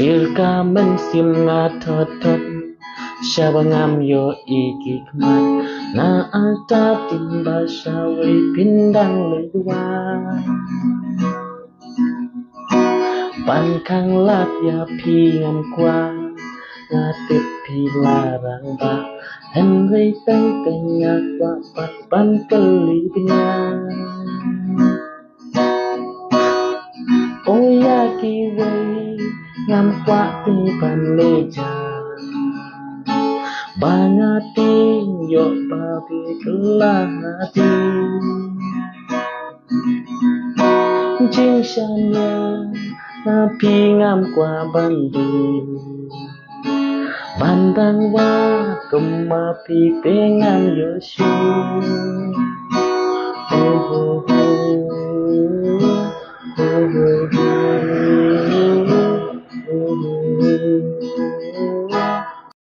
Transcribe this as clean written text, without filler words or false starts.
Circa men sim nga thot thot Syabangam yo ikikmat Na alta timba syawai pindang lewa Pan kang lap ya pi ngam kwa Nga tip pi larang ba Henry teng teng nga kwa pat pan keli pnya Oya ki wei ngam kwa pi pan leja Bangating yo babi kelahati Jing shanya Napi ngam kwa banding Bandang wa kemapi pengam yoshu Oh